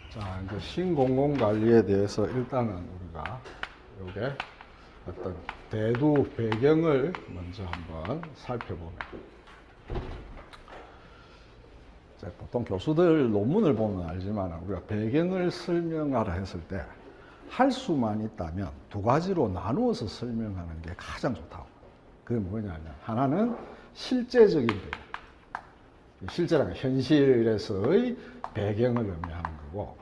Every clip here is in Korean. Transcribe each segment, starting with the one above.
자, 이제 신공공관리에 대해서 일단은 우리가 요게 어떤 대두 배경을 먼저 한번 살펴보면, 보통 교수들 논문을 보면 알지만 우리가 배경을 설명하라 했을 때 할 수만 있다면 두 가지로 나누어서 설명하는 게 가장 좋다고. 그게 뭐냐면 하나는 실제적인 배경, 실제라는 현실에서의 배경을 의미하는 거고,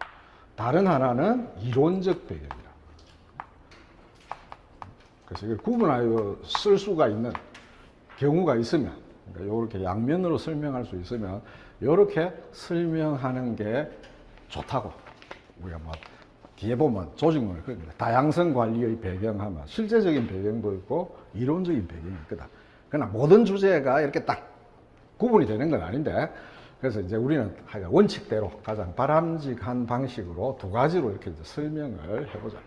다른 하나는 이론적 배경이라. 그래서 이걸 구분하여 쓸 수가 있는 경우가 있으면, 그러니까 이렇게 양면으로 설명할 수 있으면 이렇게 설명하는 게 좋다고. 우리가 뭐 뒤에 보면 조직문을 그립니다. 다양성 관리의 배경하면 실제적인 배경도 있고 이론적인 배경이 있거든. 그러나 모든 주제가 이렇게 딱 구분이 되는 건 아닌데, 그래서 이제 우리는 원칙대로 가장 바람직한 방식으로 두 가지로 이렇게 이제 설명을 해보자.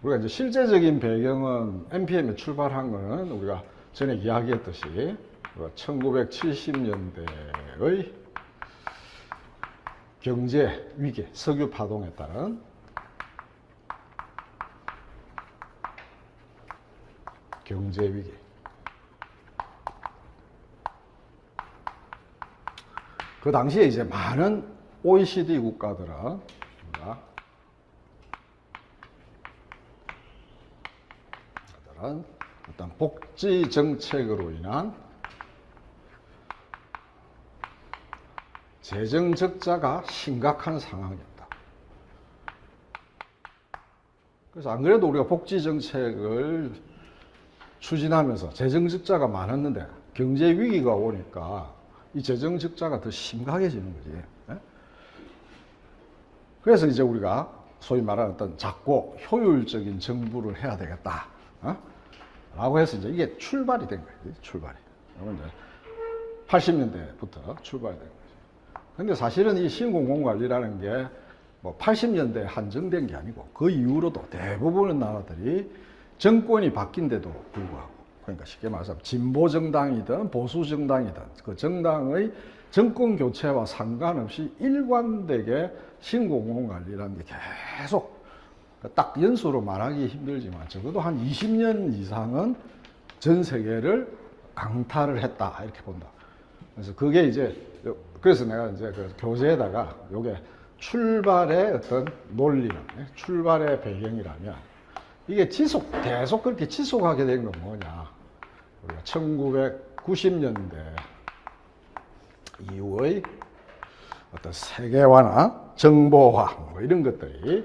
우리가 이제 실제적인 배경은 NPM에 출발한 거는 우리가 전에 이야기했듯이 1970년대의 경제 위기, 석유 파동에 따른 경제 위기. 그 당시에 이제 많은 OECD 국가들은 어떤 복지 정책으로 인한 재정 적자가 심각한 상황이었다. 그래서 안 그래도 우리가 복지 정책을 추진하면서 재정 적자가 많았는데 경제 위기가 오니까 이 재정 적자가 더 심각해지는 거지. 그래서 이제 우리가 소위 말하는 어떤 작고 효율적인 정부를 해야 되겠다. 라고 해서 이제 이게 출발이 된 거예요. 출발이. 이제 80년대부터 출발이 된 거죠. 근데 사실은 이 신공공관리라는 게 뭐 80년대에 한정된 게 아니고 그 이후로도 대부분의 나라들이 정권이 바뀐데도 불구하고, 그러니까 쉽게 말해서 진보 정당이든 보수 정당이든 그 정당의 정권 교체와 상관없이 일관되게 신공공관리라는 게 계속, 딱 연수로 말하기 힘들지만 적어도 한 20년 이상은 전 세계를 강타를 했다, 이렇게 본다. 그래서 그게 이제, 그래서 내가 이제 그 교재에다가 요게 출발의 어떤 논리는, 출발의 배경이라면 이게 계속 그렇게 지속하게 된 건 뭐냐. 우리가 1990년대 이후의 어떤 세계화나 정보화, 뭐 이런 것들이,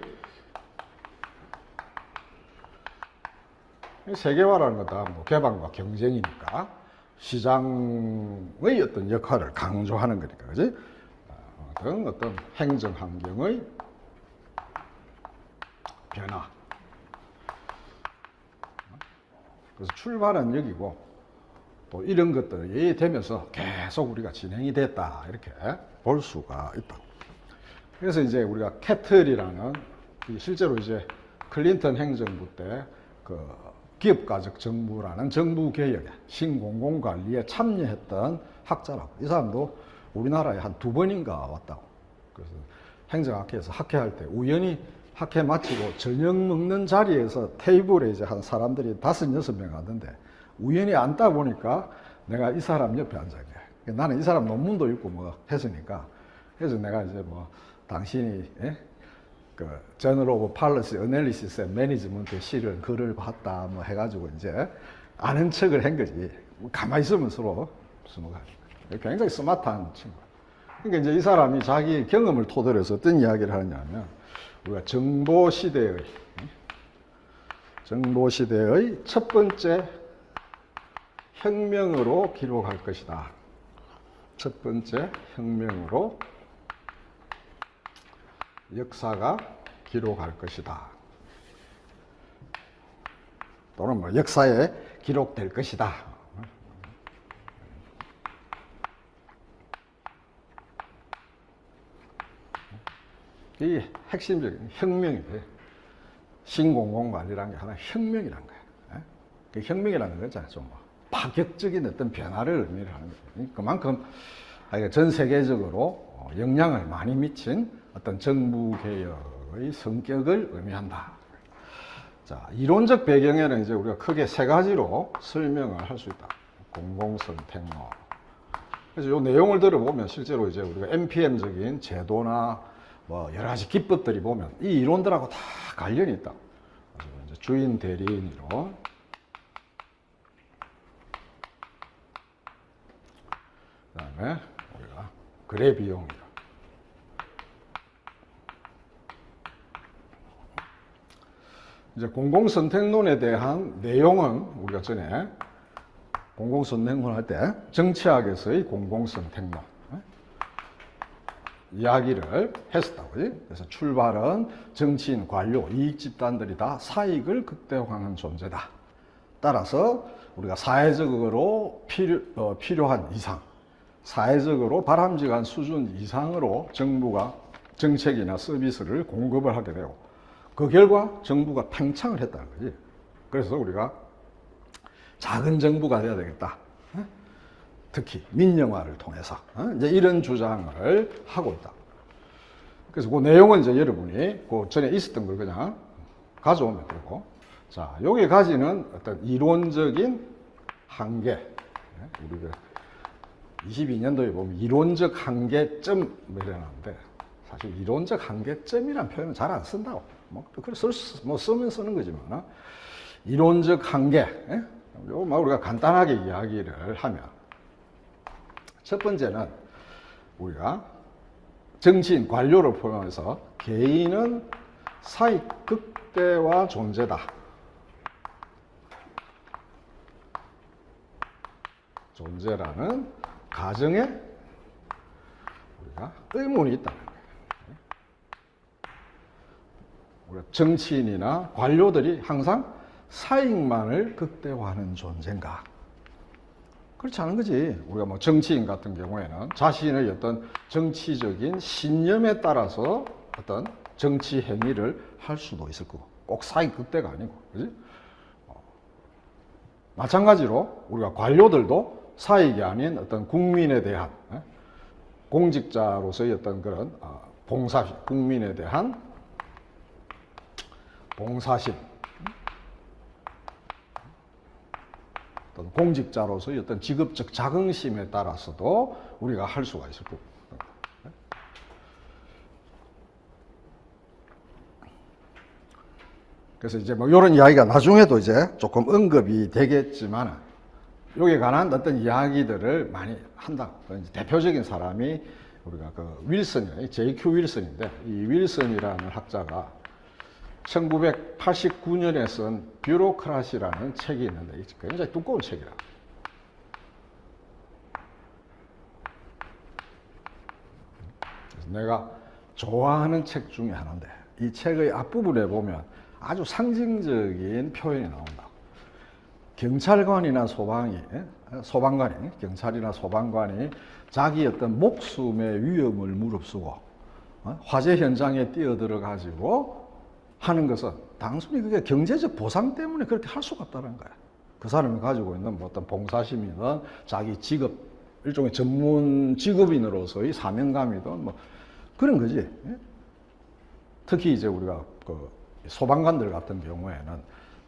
세계화라는 것도 뭐 개방과 경쟁이니까 시장의 어떤 역할을 강조하는 거니까, 그지? 어떤 행정 환경의 변화. 그래서 출발은 여기고, 또 이런 것들이 되면서 계속 우리가 진행이 됐다, 이렇게 볼 수가 있다. 그래서 이제 우리가 캐틀이라는, 실제로 이제 클린턴 행정부 때 그 기업가적 정부라는 정부 개혁에, 신공공관리에 참여했던 학자라고. 이 사람도 우리나라에 한 2번인가 왔다고. 그래서 행정학회에서 학회할 때 우연히 학회 마치고 저녁 먹는 자리에서 테이블에 이제 한 사람들이 5, 6명 왔는데 우연히 앉다 보니까 내가 이 사람 옆에 앉아 있는 거야. 나는 이 사람 논문도 읽고 뭐 했으니까. 그래서 내가 이제 뭐 당신이 그 Journal of Policy Analysis and Management에 실은 글을 봤다 뭐 해가지고 이제 아는 척을 한 거지. 가만히 있으면 서로 굉장히 스마트한 친구. 그러니까 이제 이 사람이 자기 경험을 토대로 해서 어떤 이야기를 하느냐면, 우리가 정보 시대의 첫 번째 혁명으로 기록할 것이다. 첫 번째 혁명으로 역사가 기록할 것이다. 또는 뭐 역사에 기록될 것이다. 이게 핵심적인 혁명이 돼. 신공공관리라는 게 하나의 혁명이라는 거야. 그 혁명이라는 거잖아. 좀 파격적인 어떤 변화를 의미를 하는 거예요. 그만큼 전 세계적으로 영향을 많이 미친 어떤 정부개혁의 성격을 의미한다. 자, 이론적 배경에는 이제 우리가 크게 세 가지로 설명을 할 수 있다. 공공선택론. 그래서 이 내용을 들어보면 실제로 이제 우리가 NPM적인 제도나 뭐 여러 가지 기법들이 보면 이 이론들하고 다 관련이 있다. 그래서 이제 주인 대리인 이론, 그다음에 우리가 거래 비용 이론. 이제 공공선택론에 대한 내용은 우리가 전에 공공선택론 할 때 정치학에서의 공공선택론 이야기를 했었다고. 그래서 출발은 정치인, 관료, 이익집단들이 다 사익을 극대화하는 존재다. 따라서 우리가 사회적으로 필요한 이상, 사회적으로 바람직한 수준 이상으로 정부가 정책이나 서비스를 공급을 하게 되고 그 결과 정부가 팽창을 했다는 거지. 그래서 우리가 작은 정부가 돼야 되겠다. 특히 민영화를 통해서 이제 이런 주장을 하고 있다. 그래서 그 내용은 이제 여러분이 그 전에 있었던 걸 그냥 가져오면 되고, 자, 여기 가지는 어떤 이론적인 한계, 우리 그 22년도에 보면 이론적 한계점 이래놨는데 사실 이론적 한계점이라는 표현은 잘 안 쓴다고. 그래 쓰면 쓰는 거지만 이론적 한계, 요거 우리가 간단하게 이야기를 하면 첫 번째는 우리가 정치인, 관료를 포함해서 개인은 사익 극대화 존재다. 존재라는 가정에 우리가 의문이 있다는 거예요. 우리가 정치인이나 관료들이 항상 사익만을 극대화하는 존재인가? 그렇지 않은 거지. 우리가 뭐 정치인 같은 경우에는 자신의 어떤 정치적인 신념에 따라서 어떤 정치 행위를 할 수도 있을 거고, 꼭 사익 극대가 아니고, 그지? 마찬가지로 우리가 관료들도 사익이 아닌 어떤 국민에 대한, 공직자로서의 어떤 그런 봉사심, 국민에 대한 봉사심, 어떤 공직자로서의 어떤 직업적 자긍심에 따라서도 우리가 할 수가 있을 거고. 그래서 이제 뭐 이런 이야기가 나중에도 이제 조금 언급이 되겠지만, 여기에 관한 어떤 이야기들을 많이 한다. 대표적인 사람이 우리가 그 윌슨이에요. J.Q. 윌슨인데, 이 윌슨이라는 학자가 1989년에 쓴 뷰로크라시라는 책이 있는데 굉장히 두꺼운 책이라. 그래서 내가 좋아하는 책 중에 하나인데 이 책의 앞부분에 보면 아주 상징적인 표현이 나온다. 경찰관이나 소방관이 경찰이나 소방관이 자기 어떤 목숨의 위험을 무릅쓰고 화재 현장에 뛰어들어 가지고 하는 것은 단순히 그게 경제적 보상 때문에 그렇게 할 수가 없다는 거야. 그 사람이 가지고 있는 뭐 어떤 봉사심이든 자기 직업, 일종의 전문 직업인으로서의 사명감이든 뭐 그런 거지. 특히 이제 우리가 그 소방관들 같은 경우에는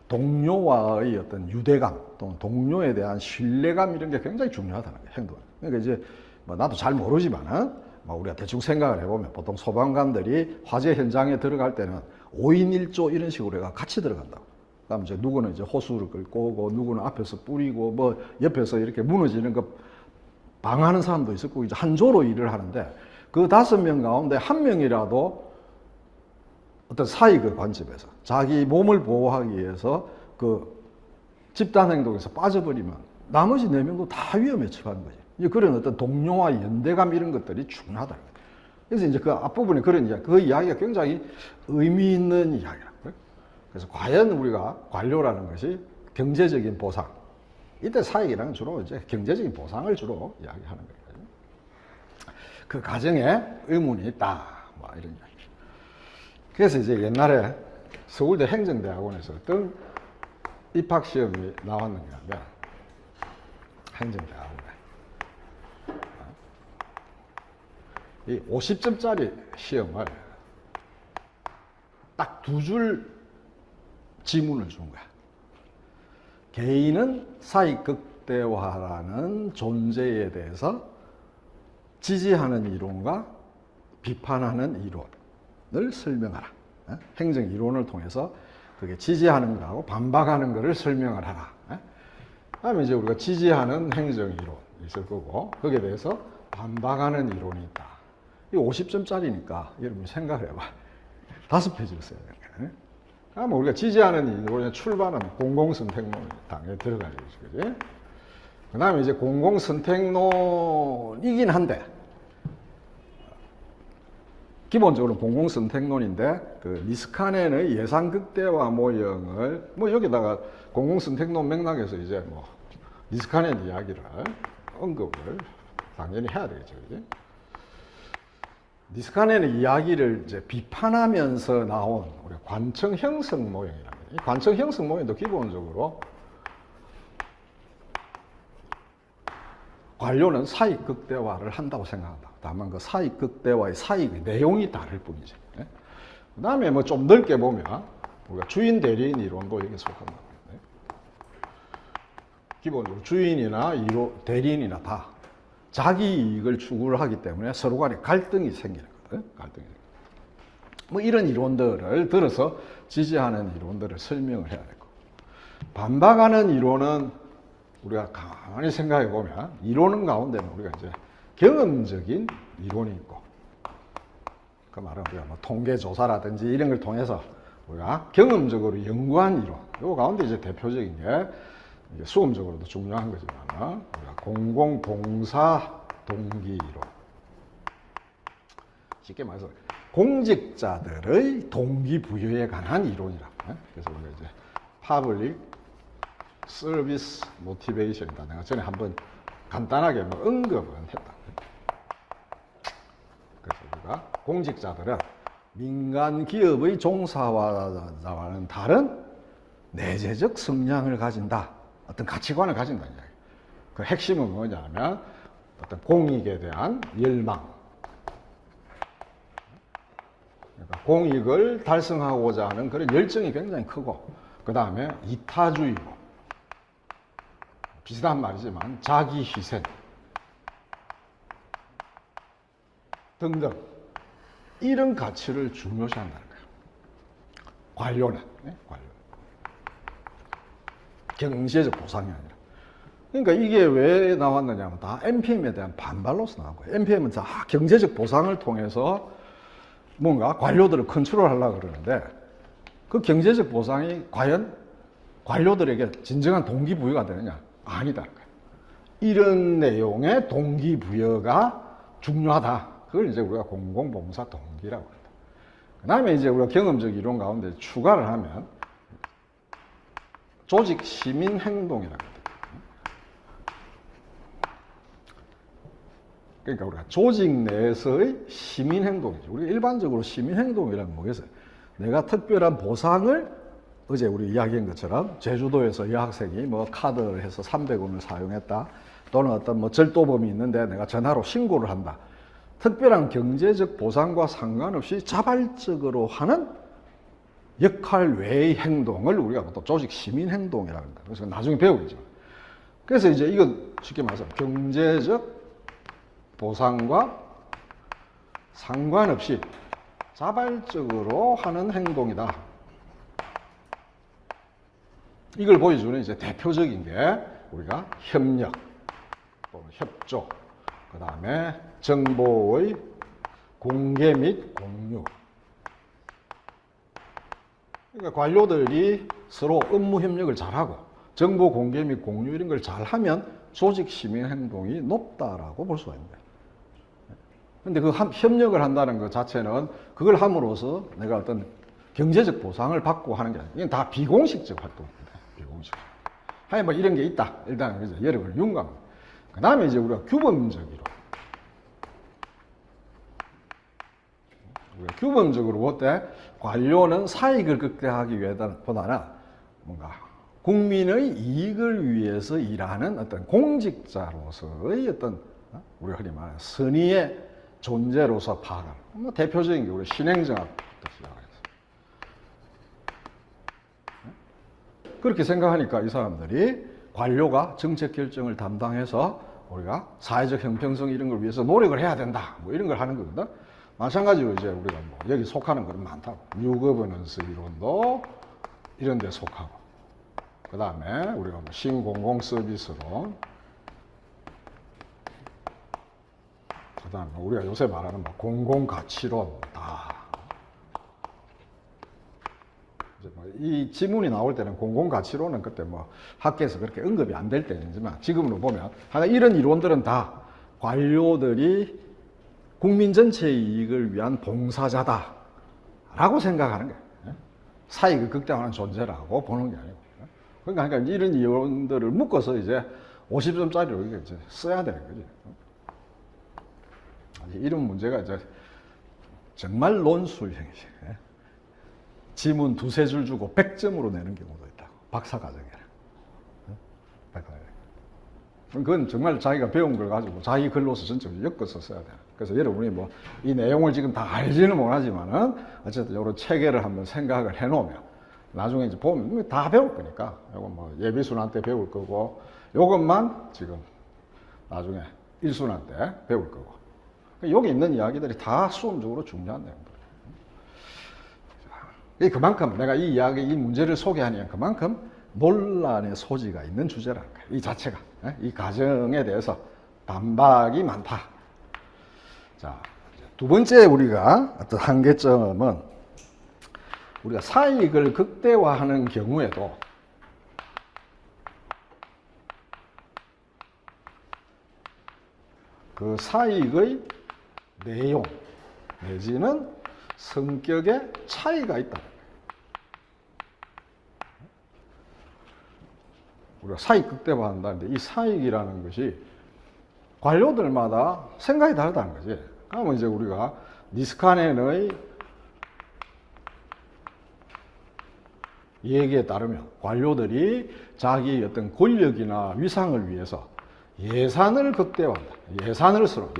동료와의 어떤 유대감 또는 동료에 대한 신뢰감 이런 게 굉장히 중요하다는 거야, 행동. 그러니까 이제 뭐 나도 잘 모르지만은 뭐 우리가 대충 생각을 해보면 보통 소방관들이 화재 현장에 들어갈 때는 5인 1조 이런 식으로 해가 같이 들어간다고. 그다음 이제 누구는 이제 호수를 끌고 오고 누구는 앞에서 뿌리고 뭐 옆에서 이렇게 무너지는 거 방하는 사람도 있었고 이제 한 조로 일을 하는데 그 5명 가운데 1명이라도 어떤 사익의 관점에서 자기 몸을 보호하기 위해서 그 집단 행동에서 빠져버리면 나머지 4명도 다 위험에 처하는 거지. 이제 그런 어떤 동료와 연대감 이런 것들이 중요하다. 그래서 이제 그 앞부분에 그런 이야기, 그 이야기가 굉장히 의미 있는 이야기라고요. 그래서 과연 우리가 관료라는 것이 경제적인 보상, 이때 사익이라는 주로 이제 경제적인 보상을 주로 이야기하는 거예요. 그 가정에 의문이 있다, 뭐 이런 이야기. 그래서 이제 옛날에 서울대 행정대학원에서 어떤 입학시험이 나왔는가, 행정대학원에. 이 50점짜리 시험을 딱 2줄 지문을 준 거야. 개인은 사익극대화라는 존재에 대해서 지지하는 이론과 비판하는 이론을 설명하라. 행정 이론을 통해서 그게 지지하는 거하고 반박하는 것을 설명을 하라. 그다음에 이제 우리가 지지하는 행정 이론이 있을 거고 거기에 대해서 반박하는 이론이 있다. 이 50점짜리니까 여러분 생각을 해봐. 5페이지를 써야 되는 거야. 그러면 우리가 지지하는 이론의 출발은 공공선택론이 당연히 들어가야지, 그지? 그 다음에 이제 공공선택론이긴 한데, 기본적으로 공공선택론인데, 그 니스카넨의 예상극대화 모형을, 뭐 여기다가 공공선택론 맥락에서 이제 뭐, 니스카넨 이야기를 언급을 당연히 해야 되겠죠, 그지? 니스카넨의 이야기를 이제 비판하면서 나온 우리 관청 형성 모형이랍니다. 이 관청 형성 모형도 기본적으로 관료는 사익 극대화를 한다고 생각한다. 다만 그 사익 극대화의 사익의 내용이 다를 뿐이지. 그 다음에 뭐 좀 넓게 보면 우리가 주인 대리인 이론도 여기에 속한다. 기본적으로 주인이나 대리인이나 다 자기 이익을 추구를 하기 때문에 서로 간에 갈등이 생기는 거거든. 갈등이. 뭐 이런 이론들을 들어서 지지하는 이론들을 설명을 해야 되고, 반박하는 이론은 우리가 가만히 생각해 보면 이론 가운데는 우리가 이제 경험적인 이론이 있고, 그 말은 우리가 뭐 통계 조사라든지 이런 걸 통해서 우리가 경험적으로 연구한 이론, 요 가운데 이제 대표적인 게 수험적으로도 중요한 거지만 우리가 공공봉사 동기이론, 쉽게 말해서 공직자들의 동기부여에 관한 이론이라. 그래서 우리가 이제 Public Service Motivation이다. 내가 전에 한번 간단하게 뭐 언급은 했다. 그래서 우리가 공직자들은 민간 기업의 종사자와는 다른 내재적 성향을 가진다. 어떤 가치관을 가진다. 그 핵심은 뭐냐면 어떤 공익에 대한 열망. 그러니까 공익을 달성하고자 하는 그런 열정이 굉장히 크고, 그 다음에 이타주의고, 비슷한 말이지만 자기 희생 등등 이런 가치를 중요시한다는 거예요. 관료는. 경제적 보상이 아니라. 그러니까 이게 왜 나왔느냐면 다 NPM에 대한 반발로서 나온 거예요. NPM은 다 경제적 보상을 통해서 뭔가 관료들을 컨트롤하려고 그러는데, 그 경제적 보상이 과연 관료들에게 진정한 동기부여가 되느냐? 아니다는 거예요. 이런 내용의 동기부여가 중요하다. 그걸 이제 우리가 공공봉사 동기라고 합니다. 그 다음에 이제 우리가 경험적 이론 가운데 추가를 하면 조직 시민 행동이라고 합니다. 그러니까 우리가 조직 내에서의 시민 행동이죠. 우리가 일반적으로 시민 행동이라는 뭐겠어요? 내가 특별한 보상을, 어제 우리 이야기한 것처럼 제주도에서 여학생이 뭐 카드를 해서 300원을 사용했다, 또는 어떤 뭐 절도범이 있는데 내가 전화로 신고를 한다. 특별한 경제적 보상과 상관없이 자발적으로 하는 역할 외의 행동을 우리가 또 조직 시민 행동이라고 합니다. 그래서 나중에 배우겠죠. 그래서 이제 이건 쉽게 말해서 경제적 보상과 상관없이 자발적으로 하는 행동이다. 이걸 보여주는 이제 대표적인 게 우리가 협력 또는 협조, 그 다음에 정보의 공개 및 공유. 그러니까 관료들이 서로 업무 협력을 잘하고 정보 공개 및 공유 이런 걸 잘하면 조직 시민 행동이 높다라고 볼 수가 있는 거예요. 근데 그 협력을 한다는 것 자체는 그걸 함으로써 내가 어떤 경제적 보상을 받고 하는 게 아니에요. 이건 다 비공식적 활동입니다. 비공식. 하여 뭐 이런 게 있다. 일단 이제 여러분을 윤곽. 그 다음에 이제 우리가 규범적으로. 규범적으로 볼 때 관료는 사익을 극대화하기 위해보다는 뭔가 국민의 이익을 위해서 일하는 어떤 공직자로서의 어떤 우리가 흔히 말하는 선의의 존재로서 파악하는. 뭐 대표적인 게 우리 신행정학부터 시작해서. 그렇게 생각하니까 이 사람들이 관료가 정책 결정을 담당해서 우리가 사회적 형평성 이런 걸 위해서 노력을 해야 된다. 뭐 이런 걸 하는 거거든. 마찬가지로 이제 우리가 뭐 여기 속하는 거는 많다고. 뉴 거버넌스 이론도 이런 데 속하고. 그 다음에 우리가 뭐 신공공 서비스론. 그 다음에 우리가 요새 말하는 뭐 공공가치론 다. 이 지문이 나올 때는 공공가치론은 그때 뭐 학계에서 그렇게 언급이 안 될 때이지만 지금으로 보면 이런 이론들은 다 관료들이 국민 전체의 이익을 위한 봉사자다 라고 생각하는 거예요. 사익을 극대화하는 존재라고 보는 게 아니고. 그러니까 이런 이론들을 묶어서 이제 50점짜리로 이제 써야 되는 거지. 이런 문제가 이제 정말 논술형이지. 지문 두세 줄 주고 100점으로 내는 경우도 있다고. 박사과정이라. 그건 정말 자기가 배운 걸 가지고 자기 글로서 전적으로 엮어서 써야 돼. 그래서 여러분이 뭐 이 내용을 지금 다 알지는 못하지만은 어쨌든 이런 체계를 한번 생각을 해놓으면 나중에 이제 보면 다 배울 거니까. 이거 뭐 예비순환 때 배울 거고, 이것만 지금 나중에 일순환 때 배울 거고. 여기 있는 이야기들이 다 수험적으로 중요한 내용들이에요. 그만큼 내가 이 이야기, 이 문제를 소개하니까 그만큼 논란의 소지가 있는 주제라는 거예요. 이 자체가. 이 가정에 대해서 반박이 많다. 자, 두 번째 우리가 어떤 한계점은 우리가 사익을 극대화하는 경우에도 그 사익의 내용 내지는 성격에 차이가 있다. 우리가 사익 극대화한다는데 이 사익이라는 것이 관료들마다 생각이 다르다는 거지. 그러면 이제 우리가 니스카넨의 얘기에 따르면 관료들이 자기의 어떤 권력이나 위상을 위해서 예산을 극대화한다.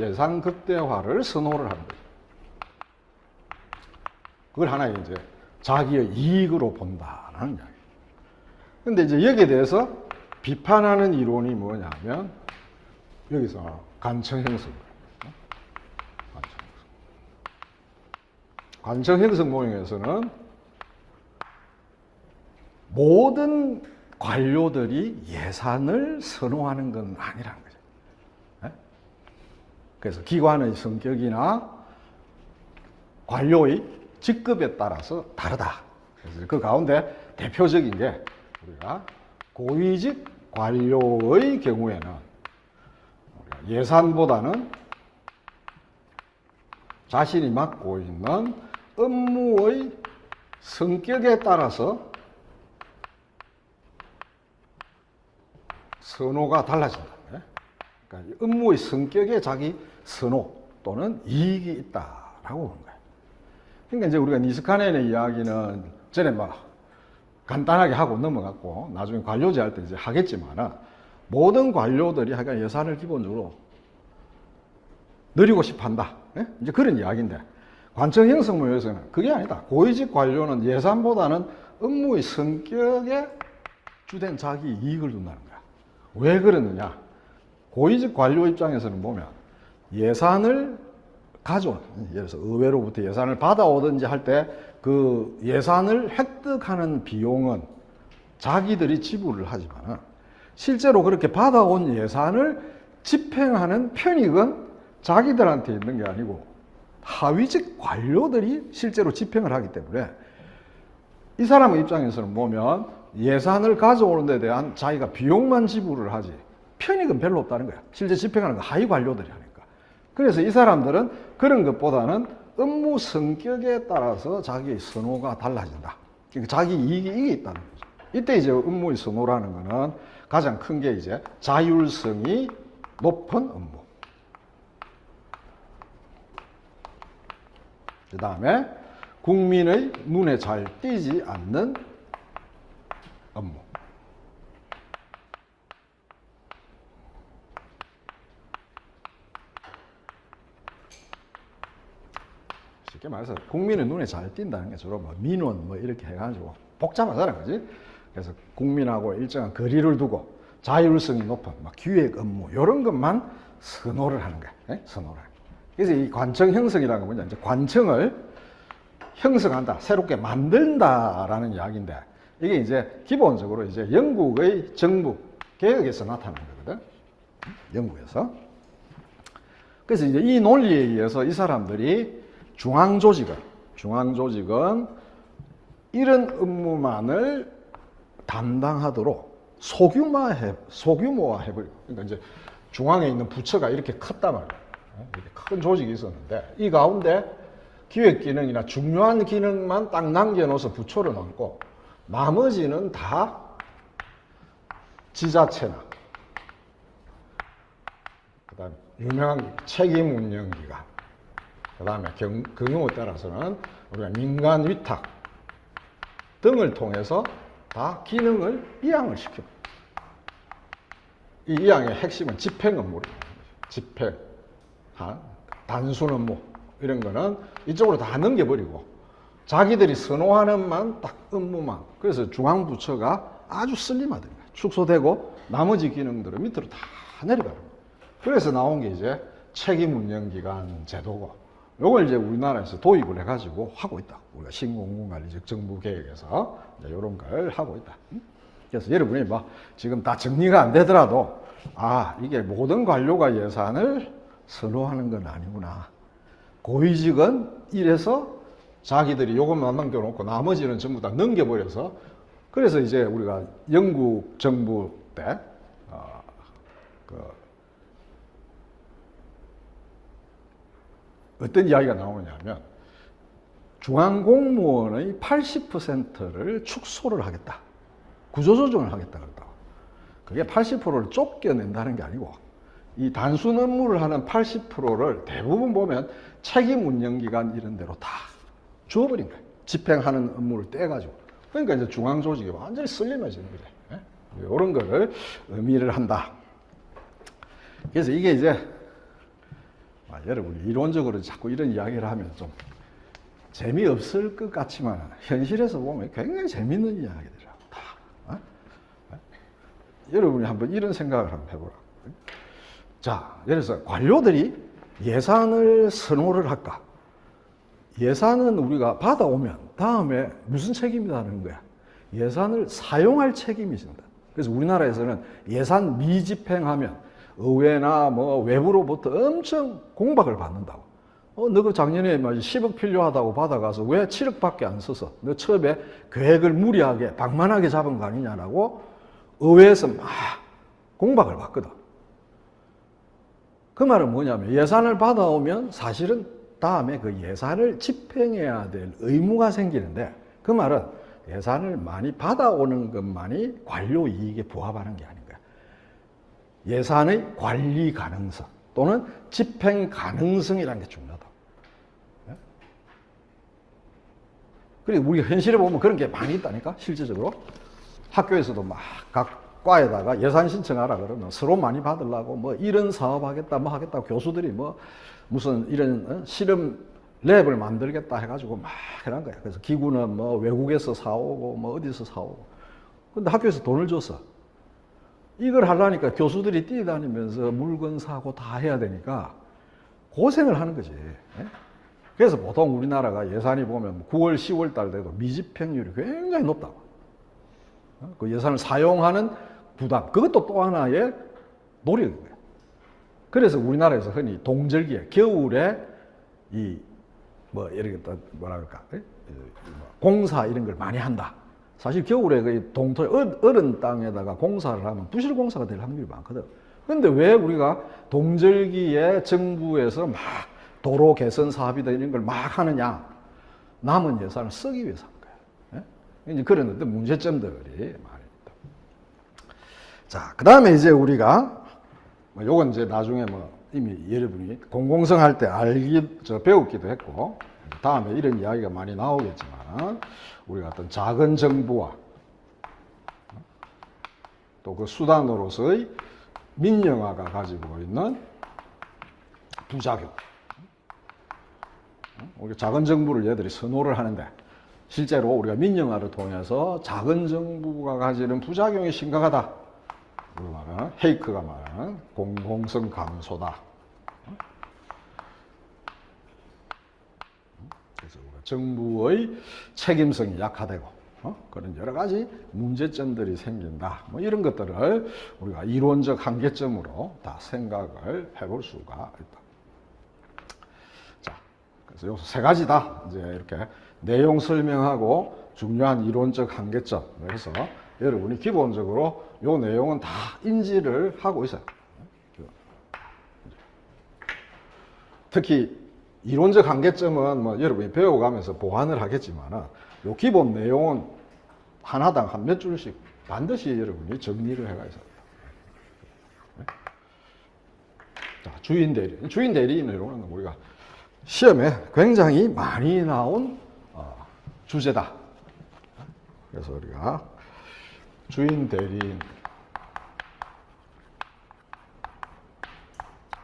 예산 극대화를 선호를 하는 거죠. 그걸 하나의 이제 자기의 이익으로 본다라는 이야기. 근데 이제 여기에 대해서 비판하는 이론이 뭐냐면 여기서 관청형성. 관청형성 모형에서는 모든 관료들이 예산을 선호하는 건 아니라는 거죠. 그래서 기관의 성격이나 관료의 직급에 따라서 다르다. 그래서 그 가운데 대표적인 게 우리가 고위직 관료의 경우에는 예산보다는 자신이 맡고 있는 업무의 성격에 따라서 선호가 달라진다. 그러니까 업무의 성격에 자기 선호 또는 이익이 있다라고 보는 거예요. 그러니까 이제 우리가 니스카넨의 이야기는 전에 막 간단하게 하고 넘어갔고 나중에 관료제 할 때 이제 하겠지만 모든 관료들이 하여간 예산을 기본적으로 늘리고 싶어 한다. 이제 그런 이야기인데 관청 형성 모형에서는 그게 아니다. 고위직 관료는 예산보다는 업무의 성격에 주된 자기 이익을 둔다는 거야. 왜 그러느냐? 고위직 관료 입장에서는 보면 예산을 가져온, 예를 들어서 의회로부터 예산을 받아오든지 할 때 그 예산을 획득하는 비용은 자기들이 지불을 하지만 실제로 그렇게 받아온 예산을 집행하는 편익은 자기들한테 있는 게 아니고 하위직 관료들이 실제로 집행을 하기 때문에 이 사람의 입장에서는 보면 예산을 가져오는 데 대한 자기가 비용만 지불을 하지 편익은 별로 없다는 거야. 실제 집행하는 건 하위 관료들이 하니까. 그래서 이 사람들은 그런 것보다는 업무 성격에 따라서 자기의 선호가 달라진다. 그러니까 자기 이익이 이게 있다는 거죠. 이때 이제 업무의 선호라는 거는 가장 큰 게 이제 자율성이 높은 업무. 그 다음에 국민의 눈에 잘 띄지 않는 업무. 쉽게 말해서 국민의 눈에 잘 띈다는 게 주로 뭐 민원 뭐 이렇게 해가지고 복잡하잖아, 그지? 그래서 국민하고 일정한 거리를 두고 자율성이 높은 막 기획 업무 이런 것만 선호를 하는 거야. 네? 선호를. 그래서 이 관청 형성이라는 건 뭐냐? 이제 관청을 형성한다, 새롭게 만든다라는 이야기인데 이게 이제 기본적으로 이제 영국의 정부 개혁에서 나타난 거거든. 영국에서. 그래서 이제 이 논리에 의해서 이 사람들이 중앙조직은 이런 업무만을 담당하도록 소규모화 해버리고. 그러니까 이제 중앙에 있는 부처가 이렇게 컸단 말이야. 이렇게 큰 조직이 있었는데 이 가운데 기획 기능이나 중요한 기능만 딱 남겨놓아서 부처를 넣고 나머지는 다 지자체나 그다음에 유명한 책임운영기관, 그다음에 경우에 따라서는 우리가 민간 위탁 등을 통해서 다 기능을 이양을 시켜. 이 이양의 핵심은 집행 업무입니다. 집행, 단순 업무 이런 거는 이쪽으로 다 넘겨버리고 자기들이 선호하는만 딱 업무만. 그래서 중앙부처가 아주 슬림화됩니다. 축소되고 나머지 기능들은 밑으로 다 내려가요. 그래서 나온 게 이제 책임운영기관 제도고, 요걸 이제 우리나라에서 도입을 해가지고 하고 있다. 우리가 신공공관리적 정부계획에서 이런 걸 하고 있다. 그래서 여러분이 뭐 지금 다 정리가 안 되더라도 이게 모든 관료가 예산을 선호하는 건 아니구나. 고위직은 이래서 자기들이 요것만 남겨놓고 나머지는 전부 다 넘겨버려서, 그래서 이제 우리가 영국 정부 때 어떤 이야기가 나오냐면 중앙공무원의 80%를 축소를 하겠다. 구조조정을 하겠다 그랬다고. 그게 80%를 쫓겨낸다는 게 아니고 이 단순 업무를 하는 80%를 대부분 보면 책임운영기관 이런 데로 다 주어버린 거예요. 집행하는 업무를 떼가지고. 그러니까 이제 중앙조직이 완전히 슬림해지는 거죠. 이런 거를 의미를 한다. 그래서 이게 이제 여러분이 이론적으로 자꾸 이런 이야기를 하면 좀 재미없을 것 같지만 현실에서 보면 굉장히 재밌는 이야기들이라고 다. 여러분이 한번 이런 생각을 한번 해보라. 자, 예를 들어서 관료들이 예산을 선호를 할까? 예산은 우리가 받아오면 다음에 무슨 책임이 다는 거야? 예산을 사용할 책임이 있습니다. 그래서 우리나라에서는 예산 미집행하면 의회나 뭐 외부로부터 엄청 공박을 받는다고. 너 그 작년에 10억 필요하다고 받아가서 왜 7억밖에 안 써서 너 처음에 계획을 무리하게 방만하게 잡은 거 아니냐라고 의회에서 막 공박을 받거든. 그 말은 뭐냐면 예산을 받아오면 사실은 다음에 그 예산을 집행해야 될 의무가 생기는데, 그 말은 예산을 많이 받아오는 것만이 관료 이익에 부합하는 게 아닌 거야. 예산의 관리 가능성 또는 집행 가능성이라는 게 중요하다. 그리고 우리가 현실에 보면 그런 게 많이 있다니까, 실제적으로. 학교에서도 막 각 과에다가 예산 신청하라 그러면 서로 많이 받으려고 뭐 이런 사업 하겠다 뭐 하겠다 교수들이 뭐 무슨 이런 실험 랩을 만들겠다 해가지고 막 해란 거야. 그래서 기구는 뭐 외국에서 사오고 뭐 어디서 사오고. 근데 학교에서 돈을 줬어. 이걸 하려니까 교수들이 뛰어다니면서 물건 사고 다 해야 되니까 고생을 하는 거지. 그래서 보통 우리나라가 예산이 보면 9월, 10월 달 돼도 미집행률이 굉장히 높다고. 그 예산을 사용하는 부담, 그것도 또 하나의 노력인 거예요. 그래서 우리나라에서 흔히 동절기에, 겨울에 예를 들어 뭐라 그럴까, 공사 이런 걸 많이 한다. 사실 겨울에 그 동토 얼은 땅에다가 공사를 하면 부실 공사가 될 확률이 많거든. 그런데 왜 우리가 동절기에 정부에서 막 도로 개선 사업이다 이런 걸 막 하느냐? 남은 예산을 쓰기 위해서 하는 거예요. 이제 그런 어떤 문제점들이 많이 있다. 자, 그 다음에 이제 우리가 요건 이제 나중에 이미 여러분이 공공성 할 때 배웠기도 했고, 다음에 이런 이야기가 많이 나오겠지만, 우리가 어떤 작은 정부와 또 그 수단으로서의 민영화가 가지고 있는 부작용. 우리 작은 정부를 얘들이 선호를 하는데 실제로 우리가 민영화를 통해서 작은 정부가 가지는 부작용이 심각하다. 우리 말은 헤이크가 말하는 공공성 감소다. 그래서 우리가 정부의 책임성이 약화되고 그런 여러 가지 문제점들이 생긴다. 뭐 이런 것들을 우리가 이론적 한계점으로 다 생각을 해볼 수가 있다. 자, 그래서 여기서 세 가지다. 이제 이렇게 내용 설명하고 중요한 이론적 한계점. 그래서 여러분이 기본적으로 이 내용은 다 인지를 하고 있어요. 특히 이론적 한계점은 뭐 여러분이 배워가면서 보완을 하겠지만 요 기본 내용은 하나당 한 몇 줄씩 반드시 여러분이 정리를 해가 있어야 됩니다. 자, 주인 대리인. 주인 대리인은 우리가 시험에 굉장히 많이 나온 주제다. 그래서 우리가 주인 대리인,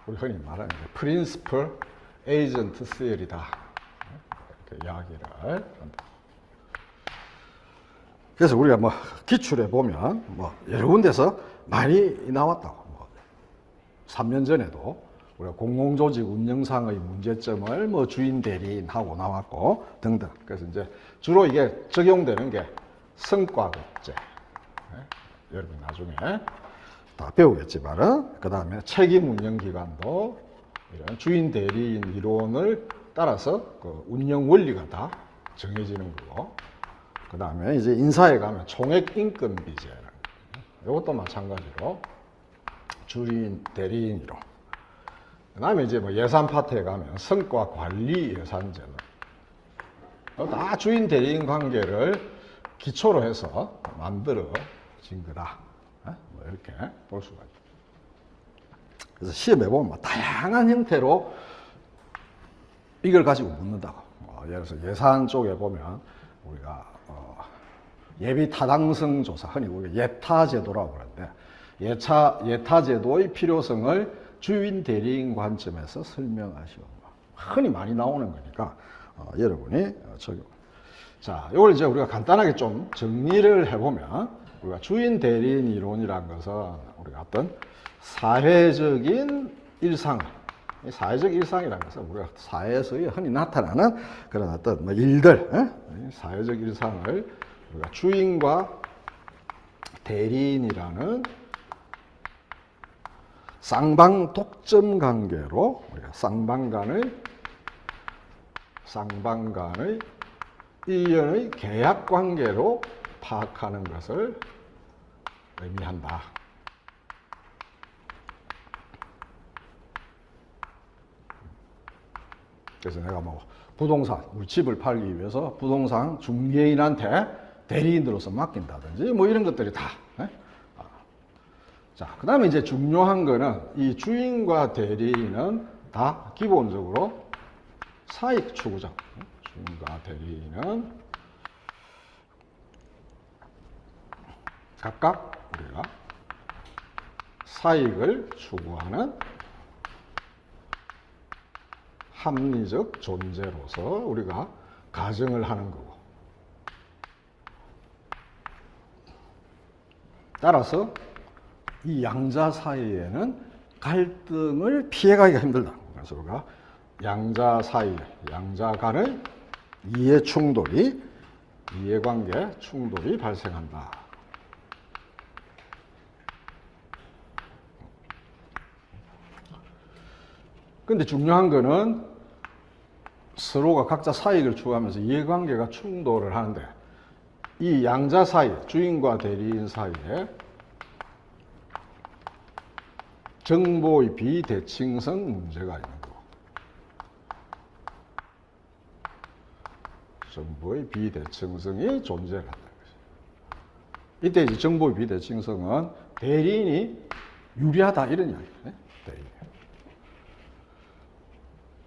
우리 흔히 말하는 프린시플 에이전트 시어리다. 이렇게 이야기를 한다. 그래서 우리가 뭐 기출에 보면 뭐 여러 군데서 많이 나왔다고. 뭐 3년 전에도 우리가 공공조직 운영상의 문제점을 뭐 주인 대리인하고 나왔고 등등. 그래서 이제 주로 이게 적용되는 게 성과급제. 여러분 나중에 다 배우겠지만은 그 다음에 책임 운영 기관도 이런 주인 대리인 이론을 따라서 그 운영 원리가 다 정해지는 거고. 그 다음에 이제 인사에 가면 총액 인건비제라는 이것도 마찬가지로 주인 대리인 이론. 그 다음에 이제 뭐 예산 파트에 가면 성과 관리 예산제는 다 주인 대리인 관계를 기초로 해서 만들어진 거다. 뭐 이렇게 볼 수가 있죠. 그래서 시험에 보면 뭐 다양한 형태로 이걸 가지고 묻는다고. 예를 들어서 예산 쪽에 보면 우리가 예비 타당성 조사, 흔히 우리가 예타제도라고 그러는데 예타제도의 필요성을 주인 대리인 관점에서 설명하시오. 흔히 많이 나오는 거니까 여러분이 적용. 자, 이걸 이제 우리가 간단하게 좀 정리를 해보면 우리가 주인 대리인 이론이란 것은 우리가 어떤 사회적인 일상, 사회적 일상이라는 것은 우리가 사회에서 흔히 나타나는 그런 어떤 뭐 일들, 사회적 일상을 우리가 주인과 대리인이라는 쌍방 독점 관계로 우리가 쌍방간의 일련의 계약 관계로 파악하는 것을 의미한다. 그래서 내가 뭐 부동산, 우리 집을 팔기 위해서 부동산 중개인한테 대리인으로서 맡긴다든지 뭐 이런 것들이 다. 자, 그 다음에 이제 중요한 거는 이 주인과 대리인은 다 기본적으로 사익 추구자. 주인과 대리인은 각각 우리가 사익을 추구하는 합리적 존재로서 우리가 가정을 하는 거고, 따라서 이 양자 사이에는 갈등을 피해가기가 힘들다. 그래서 우리가 양자 사이, 양자 간의 이해관계 충돌이 발생한다. 근데 중요한 거는 서로가 각자 사익을 추구하면서 이해관계가 충돌을 하는데 이 양자 사이, 주인과 대리인 사이에 정보의 비대칭성 문제가 있는 거고, 정보의 비대칭성이 존재한다는 것이죠. 이때 이제 정보의 비대칭성은 대리인이 유리하다 이런 이야기예요. 대리인.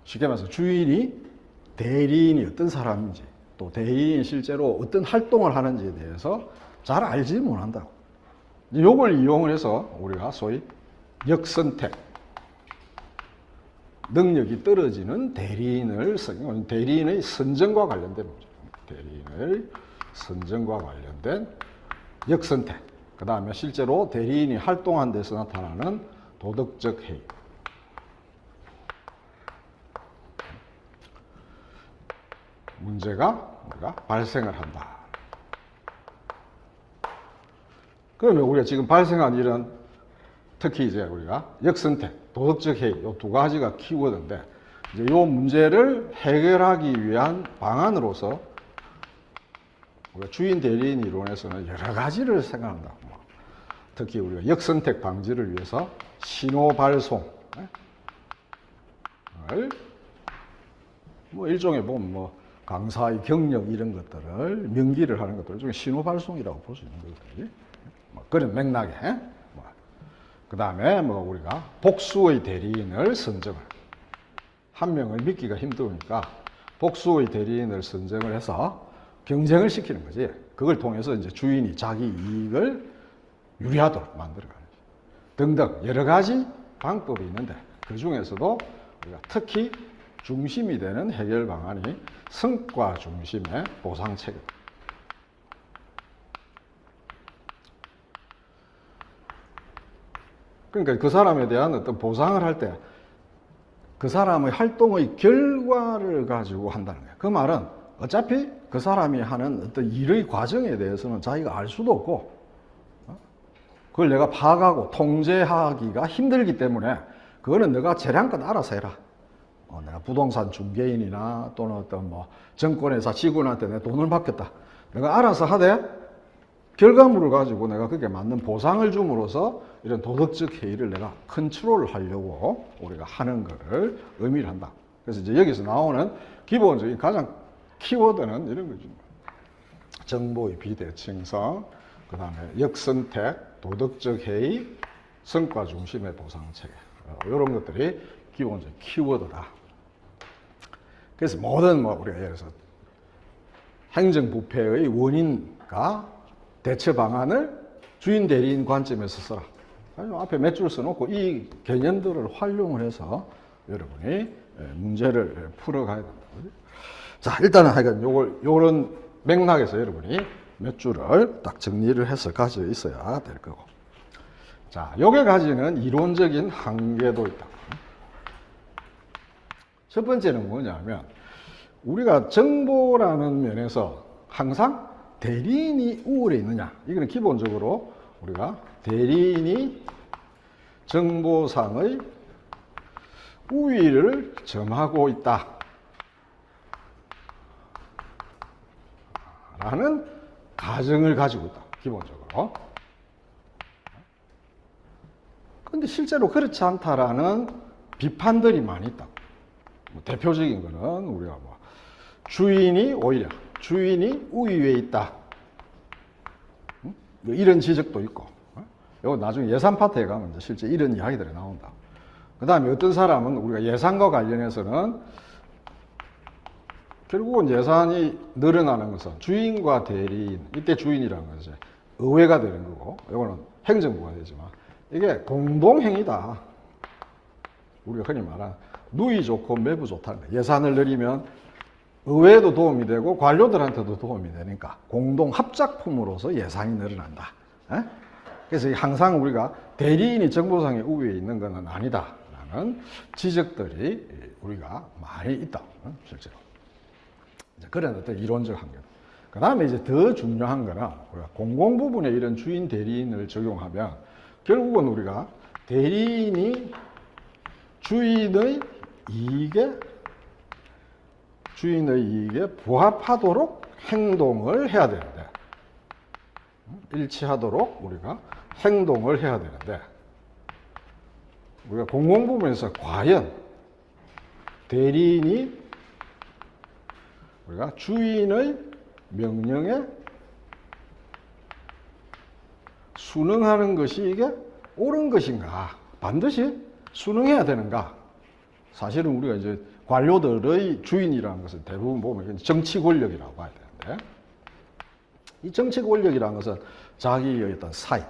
쉽게 말해서 주인이 대리인이 어떤 사람인지, 또 대리인이 실제로 어떤 활동을 하는지에 대해서 잘 알지 못한다고. 이걸 이용을 해서 우리가 소위 역선택, 능력이 떨어지는 대리인의 선정과 관련된 문제. 대리인의 선정과 관련된 역선택. 그 다음에 실제로 대리인이 활동한 데서 나타나는 도덕적 해이. 문제가 우리가 발생을 한다. 그러면 우리가 지금 발생한 이런 특히 이제 우리가 역선택, 도덕적 해이 이 두 가지가 키워드인데 이제 이 문제를 해결하기 위한 방안으로서 우리가 주인 대리인 이론에서는 여러 가지를 생각한다. 특히 우리가 역선택 방지를 위해서 신호 발송을 뭐 일종의 보면 뭐 강사의 경력 이런 것들을 명기를 하는 것들 중에 신호 발송이라고 볼 수 있는 것들이 뭐 그런 맥락에 그 다음에 뭐 우리가 복수의 대리인을 선정을 한 명을 믿기가 힘드니까 복수의 대리인을 선정을 해서 경쟁을 시키는 거지. 그걸 통해서 이제 주인이 자기 이익을 유리하도록 만들어가는 거지. 등등 여러 가지 방법이 있는데 그 중에서도 우리가 특히 중심이 되는 해결 방안이 성과 중심의 보상 체계. 그러니까 그 사람에 대한 어떤 보상을 할 때 그 사람의 활동의 결과를 가지고 한다는 거예요. 그 말은 어차피 그 사람이 하는 어떤 일의 과정에 대해서는 자기가 알 수도 없고 그걸 내가 파악하고 통제하기가 힘들기 때문에 그거는 내가 재량껏 알아서 해라. 내가 부동산 중개인이나 또는 어떤 뭐 증권회사 직원한테 내 돈을 받겠다. 내가 알아서 하되 결과물을 가지고 내가 그게 맞는 보상을 줌으로써 이런 도덕적 해이를 내가 컨트롤을 하려고 우리가 하는 것을 의미를 한다. 그래서 이제 여기서 나오는 기본적인 가장 키워드는 이런 거죠. 정보의 비대칭성, 그 다음에 역선택, 도덕적 해이, 성과 중심의 보상 체계. 이런 것들이 기본적인 키워드다. 그래서 모든 우리가 예를 들어서 행정부패의 원인과 대처 방안을 주인 대리인 관점에서 써라. 앞에 몇 줄 써놓고 이 개념들을 활용을 해서 여러분이 문제를 풀어가야 된다. 자, 일단은 하여간 요런 맥락에서 여러분이 몇 줄을 딱 정리를 해서 가지고 있어야 될 거고. 자, 요게 가지는 이론적인 한계도 있다. 첫 번째는 뭐냐면 우리가 정보라는 면에서 항상 대리인이 우월해 있느냐. 이거는 기본적으로 우리가 대리인이 정보상의 우위를 점하고 있다 라는 가정을 가지고 있다. 기본적으로. 그런데 실제로 그렇지 않다라는 비판들이 많이 있다. 대표적인 거는 우리가 주인이 우위에 있다. 이런 지적도 있고. 이거 나중에 예산 파트에 가면 실제 이런 이야기들이 나온다. 그 다음에 어떤 사람은 우리가 예산과 관련해서는 결국은 예산이 늘어나는 것은 주인과 대리인, 이때 주인이라는 건 이제 의회가 되는 거고, 이거는 행정부가 되지만, 이게 공동행위다. 우리가 흔히 말하는 누이 좋고 매부 좋다는 거예요. 예산을 늘리면 의회에도 도움이 되고 관료들한테도 도움이 되니까 공동 합작품으로서 예산이 늘어난다. 그래서 항상 우리가 대리인이 정보상의 우위에 있는 것은 아니다라는 지적들이 우리가 많이 있다. 실제로. 그런 어떤 이론적 한계. 그 다음에 이제 더 중요한 거는 우리가 공공 부분에 이런 주인 대리인을 적용하면 결국은 우리가 대리인이 주인의 이익에 부합하도록 행동을 해야 되는데, 일치하도록 우리가 행동을 해야 되는데, 우리가 공공부문에서 과연 대리인이 우리가 주인의 명령에 순응하는 것이 이게 옳은 것인가? 반드시 순응해야 되는가? 사실은 우리가 이제 관료들의 주인이라는 것은 대부분 보면 정치 권력이라고 봐야 되는데, 이 정치 권력이라는 것은 자기의 어떤 사익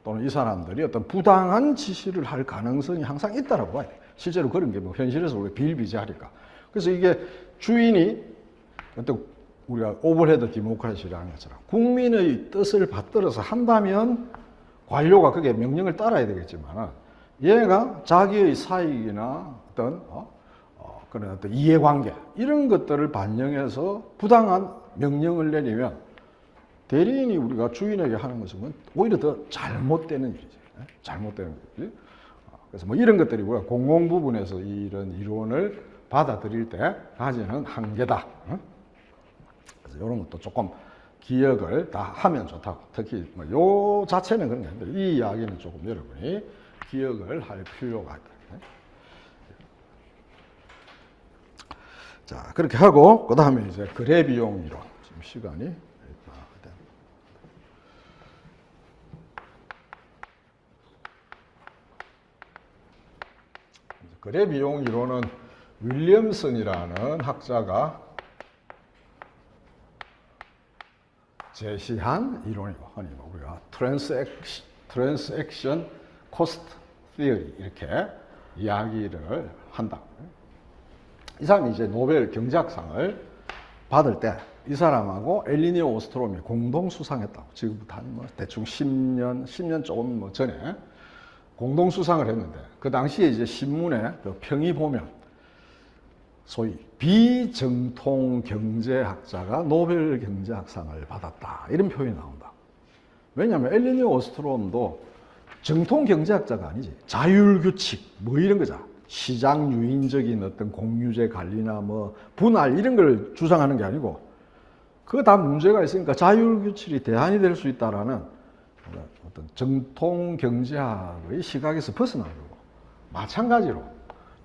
또는 이 사람들이 어떤 부당한 지시를 할 가능성이 항상 있다라고 봐야 돼. 실제로 그런 게 뭐 현실에서 우리가 비일비재하니까. 그래서 이게 주인이 어떤 우리가 오버헤드 디모크라시라는 것처럼 국민의 뜻을 받들어서 한다면 관료가 그게 명령을 따라야 되겠지만 얘가 자기의 사익이나 어떤 그런 어떤 이해관계 이런 것들을 반영해서 부당한 명령을 내리면 대리인이 우리가 주인에게 하는 것은 오히려 더 잘못되는 일이죠. 잘못되는 일이지. 그래서 뭐 이런 것들이 우리가 공공 부분에서 이런 이론을 받아들일 때 가지는 한계다. 그래서 이런 것도 조금 기억을 다 하면 좋다고. 특히 뭐 요 자체는 그런 게 아닌데 이 이야기는 조금 여러분이 기억을 할 필요가 있다. 자, 그렇게 하고 그 다음에 이제 거래 비용 이론. 지금 시간이 거래 비용 이론은 윌리엄슨이라는 학자가 제시한 이론이고, 흔히 우리가 트랜스액션 코스트 티어리 이렇게 이야기를 한다. 이 사람이 이제 노벨 경제학상을 받을 때 이 사람하고 엘리니오 오스트롬이 공동 수상했다고. 지금부터 한 뭐 대충 10년 조금 뭐 전에 공동 수상을 했는데 그 당시에 이제 신문에 그 평이 보면 소위 비정통 경제학자가 노벨 경제학상을 받았다 이런 표현이 나온다. 왜냐하면 엘리니오 오스트롬도 정통 경제학자가 아니지. 자율규칙 뭐 이런 거잖아. 시장 유인적인 어떤 공유제 관리나 뭐 분할 이런 걸 주장하는 게 아니고 그거 다 문제가 있으니까 자율규칙이 대안이 될 수 있다라는 어떤 정통 경제학의 시각에서 벗어난 거고 마찬가지로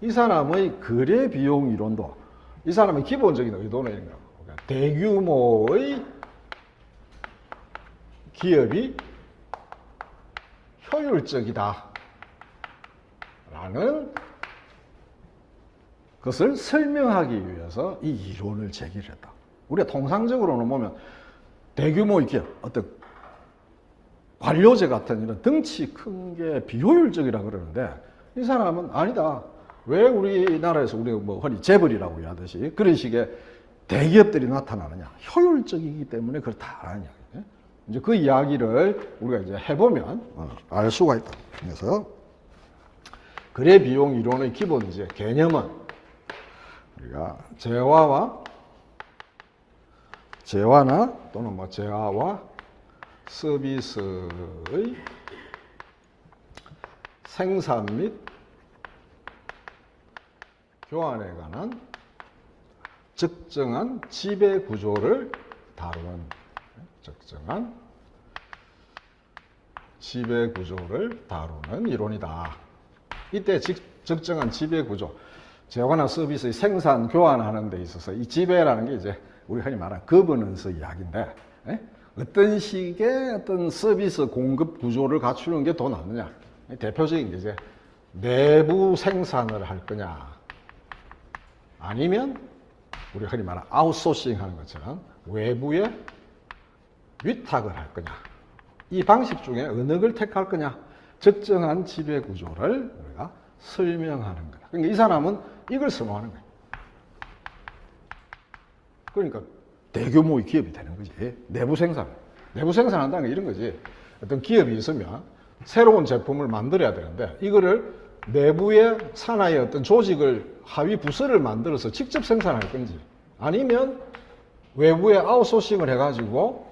이 사람의 거래 비용 이론도 이 사람의 기본적인 의도는 이런 거고 그러니까 대규모의 기업이 효율적이다 라는 것을 설명하기 위해서 이 이론을 제기를 했다. 우리가 통상적으로는 보면 대규모의 기업, 어떤 관료제 같은 이런 덩치 큰 게 비효율적이라 그러는데 이 사람은 아니다. 왜 우리나라에서 우리가 뭐 흔히 재벌이라고 하듯이 그런 식의 대기업들이 나타나느냐. 효율적이기 때문에 그렇다라는 이야기. 이제 그 이야기를 우리가 이제 해보면 알 수가 있다. 그래서 거래 비용 이론의 기본 이제 개념은 우리가 재화나 또는 뭐 재화와 서비스의 생산 및 교환에 관한 적정한 지배 구조를 다루는 이론이다. 이때 적정한 지배 구조, 재화나 서비스의 생산, 교환하는 데 있어서 이 지배라는 게 이제 우리 흔히 말하는 거버넌스 이야기인데 어떤 식의 어떤 서비스 공급 구조를 갖추는 게 더 낫느냐. 대표적인 게 이제 내부 생산을 할 거냐 아니면 우리 흔히 말하는 아웃소싱 하는 것처럼 외부에 위탁을 할 거냐. 이 방식 중에 어느 걸 택할 거냐. 적정한 지배 구조를 우리가 설명하는 거다. 그러니까 이 사람은 이걸 선호하는 거예요. 그러니까 대규모의 기업이 되는 거지. 내부 생산한다는 게 이런 거지. 어떤 기업이 있으면 새로운 제품을 만들어야 되는데 이거를 내부의 산하의 어떤 조직을 하위 부서를 만들어서 직접 생산할 건지 아니면 외부에 아웃소싱을 해가지고